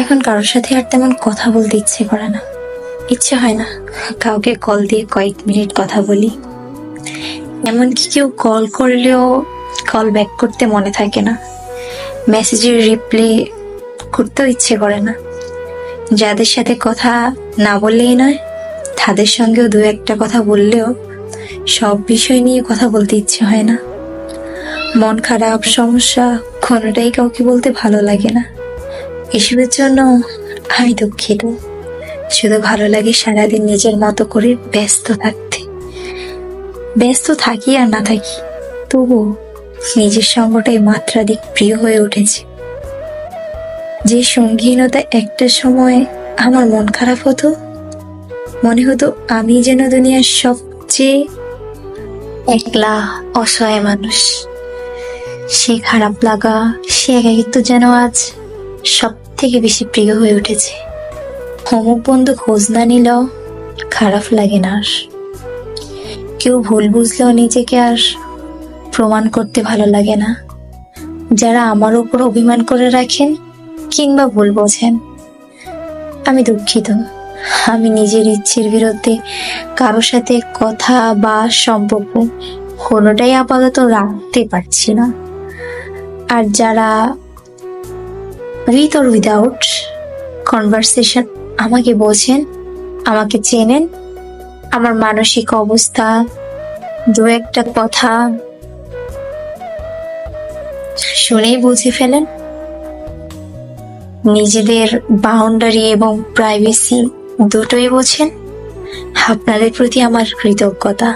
এখন কারোর সাথে আর তেমন কথা বলতে ইচ্ছে করে না, ইচ্ছে হয় না কাউকে কল দিয়ে কয়েক মিনিট কথা বলি। এমনকি কেউ কল করলেও কল ব্যাক করতে মনে থাকে না, মেসেজের রিপ্লাই করতেও ইচ্ছে করে না। যাদের সাথে কথা না বললেই নয়, তাদের সঙ্গেও দু একটা কথা বললেও সব বিষয় নিয়ে কথা বলতে ইচ্ছে হয় না। মন খারাপ, সমস্যা কোনোটাই কাউকে বলতে ভালো লাগে না। এসবের জন্য আমি দুঃখিত। শুধু ভালো লাগে সারাদিন নিজের মতো করে ব্যস্ত থাকতে। ব্যস্ত থাকি আর না থাকি, তবু নিজের সঙ্গটাই মাত্রাধিক প্রিয় হয়ে উঠেছে। যে সঙ্গীনতা একটা সময় আমার মন খারাপ হতো, মনে হতো আমি যেন দুনিয়ার সবচেয়ে একলা অসহায় মানুষ। সে খারাপ লাগা, সে একাকিত্ব যেন আজ সব থেকে বেশি প্রিয় হয়ে উঠেছে। অমুক বন্ধু খোঁজ না নিলেও খারাপ লাগে না আর। কেউ ভুল বুঝলেও নিজেকে আর প্রমাণ করতে ভালো লাগে না। যারা আমার উপর অভিমান করে রাখেন কিংবা ভুল বোঝেন, আমি দুঃখিত। আমি নিজের ইচ্ছের বিরুদ্ধে কারোর সাথে কথা বা সম্পর্ক কোনোটাই আপাতত রাখতে পারছি না। আর যারা উইথ অর উইদাউট কনভারসেশন আমাকে বোঝেন, আমাকে চেনেন, আমার মানসিক অবস্থা দু একটা কথা শুনেই বুঝে ফেলেন, নিজেদের বাউন্ডারি এবং প্রাইভেসি দুটোই বোঝেন, আপনাদের প্রতি আমার কৃতজ্ঞতা।